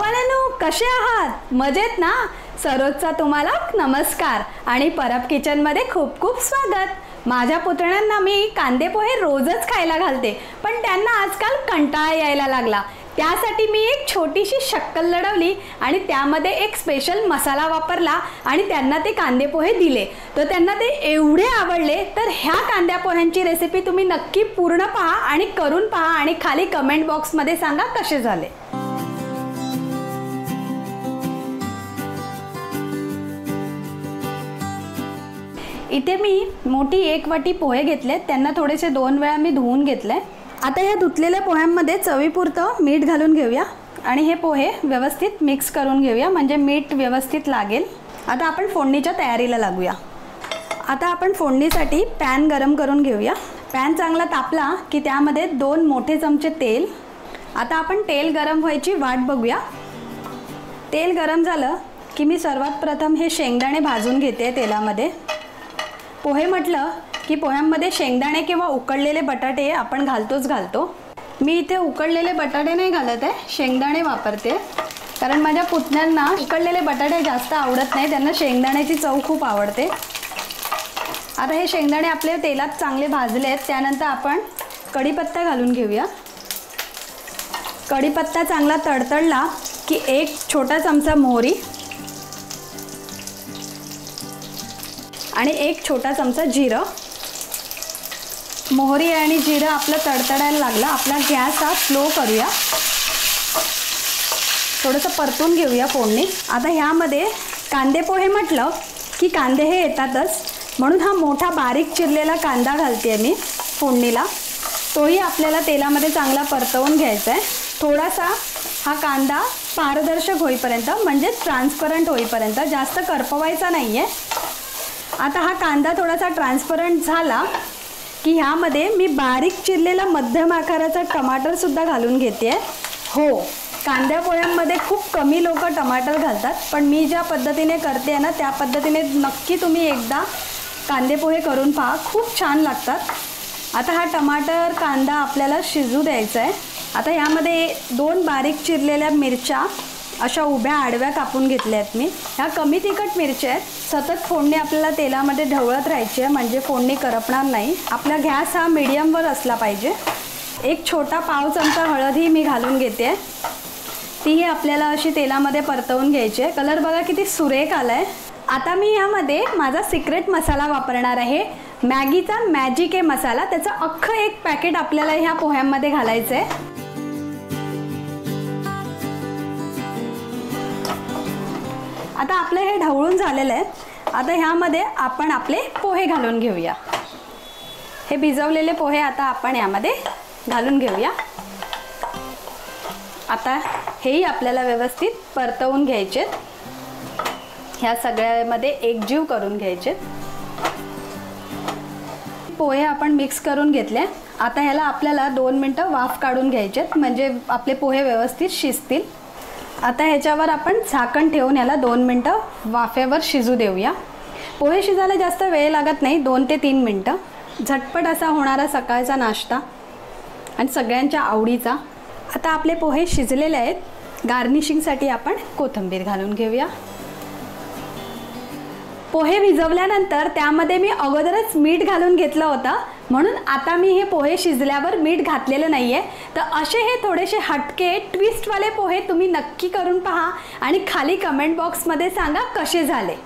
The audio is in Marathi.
भावांनो, कसे आहात? मजेत ना? सरोजचा तुम्हाला नमस्कार आणि परब किचनमध्ये खूप खूप स्वागत। माझ्या पुतण्यांना मी कांदे पोहे रोजच खायला घालते, पण त्यांना आजकाल कंटाळा यायला लागला। त्यासाठी मी एक छोटीशी शक्कल लढवली आणि त्यामध्ये एक स्पेशल मसाला वापरला आणि त्यांना ते कांदे पोहे दिले। तर त्यांना ते एवढे आवडले। तर ह्या कांद्या पोह्यांची रेसिपी तुम्ही नक्की पूर्ण पहा आणि करून पहा आणि खाली कमेंट बॉक्स मध्ये सांगा कसे झाले। इथे मी मोठी एक वाटी पोहे घेतले, त्यांना थोडेसे 2 वेळा मी धुवून घेतले। आता या धुतलेल्या पोह्यांमध्ये चवीपुरतं मीठ घालून घेऊया आणि हे पोहे व्यवस्थित मिक्स करून घेऊया, म्हणजे मीठ व्यवस्थित लागेल। आता आपण फोडणीच्या तयारीला लागूया। आता आपण फोडणीसाठी पॅन गरम करून घेऊया। पॅन चांगला तापला की त्यामध्ये 2 मोठे चमचे तेल। आता आपण तेल गरम व्हायची वाट बघूया। तेल गरम झालं की मी सर्वात प्रथम हे शेंगदाणे भाजून घेते तेलामध्ये। पोहे म्हटलं की पोह्यांमध्ये शेंगदाणे किंवा उकडलेले बटाटे आपण घालतो। मी इथे उकडलेले बटाटे नाही घालत आहे, शेंगदाणे वापरते, कारण माझ्या पुतण्यांना उकडलेले बटाटे जास्त आवडत नाही, त्यांना शेंगदाण्याची चव खूप आवडते। आता हे शेंगदाणे आपले तेलात चांगले भाजले आहेत, त्यानंतर आपण कढीपत्ता घालून घेऊया। कढीपत्ता चांगला तडतडला की 1 छोटा चमचा मोहरी आणि 1 छोटा चमचा जिरं। मोहरी आणि जिरं आपलं तडतडायला लागलं, आपला गॅस हा स्लो करूया, थोडंसं परतून घेऊया फोडणी। आता ह्यामध्ये कांदे पोहे म्हटलं की कांदे हे येतातच, म्हणून हा मोठा बारीक चिरलेला कांदा घालते मी फोडणीला। तोही आपल्याला तेलामध्ये चांगला परतवून घ्यायचा आहे। थोडासा हा कांदा पारदर्शक होईपर्यंत, म्हणजे ट्रान्सपरंट होईपर्यंत, जास्त करपवायचा नाही आहे। आता हा कांदा थोडासा ट्रान्सपरंट झाला की ह्यामध्ये मी बारीक चिरलेला मध्यम आकाराचा टमाटर सुद्धा घालून घेते। हो, कांद्या पोह्यांमध्ये खूप कमी लोक टमाटर घालतात, पण मी ज्या पद्धतीने करते ना त्या पद्धतीने नक्की तुम्ही एकदा कांदे पोहे करून पहा, खूप छान लागतात। आता हा टमाटर कांदा आपल्याला शिजू द्यायचा आहे। आता ह्यामध्ये 2 बारीक चिरलेल्या मिरच्या अशा उभ्या आडव्या कापून घेतल्या आहेत मी। ह्या कमी तिखट मिरच्या आहेत। सतत फोडणी आपल्याला तेलामध्ये ढवळत राहायची आहे, म्हणजे फोडणी करपणार नाही। आपला गॅस हा मीडियमवर असला पाहिजे। 1 छोटा पाव चमचा हळदही मी घालून घेते, तीही आपल्याला अशी तेलामध्ये परतवून घ्यायची आहे। कलर बघा किती सुरेख आलाय। आता मी यामध्ये माझा सिक्रेट मसाला वापरणार आहे, मॅगीचा मॅजिक मसाला। त्याचं अख्खं 1 पॅकेट आपल्याला ह्या पोह्यांमध्ये घालायचं आहे। आता आपलं हे ढवळून झालेलं आहे। आता ह्यामध्ये आपण आपले पोहे घालून घेऊया। हे भिजवलेले पोहे आता आपण यामध्ये घालून घेऊया। आता हेही आपल्याला व्यवस्थित परतवून घ्यायचे, ह्या सगळ्यामध्ये एकजीव करून घ्यायचे। पोहे आपण मिक्स करून घेतले। आता ह्याला आपल्याला 2 मिनिटं वाफ काढून घ्यायचे, म्हणजे आपले पोहे व्यवस्थित शिजतील। आता ह्याच्यावर आपण झाकण ठेवून याला 2 मिनिटं वाफेवर शिजू देऊया। पोहे शिजायला जास्त वेळ लागत नाही, 2 ते 3 मिनिटं। झटपट असा होणारा सकाळचा नाश्ता आणि सगळ्यांच्या आवडीचा। आता आपले पोहे शिजलेले आहेत। गार्निशिंगसाठी आपण कोथिंबीर घालून घेऊया। पोहे भिजवल्यानंतर त्यामध्ये मी अगोदरच मीठ घालून घेतलं होतं, म्हणून आता मी हे पोहे शिजल्यावर मीठ घातलेलं नाहीये। तर असे हे थोडेसे हटके ट्विस्टवाले पोहे तुम्ही नक्की करून पहा आणि खाली कमेंट बॉक्समध्ये सांगा कसे झाले।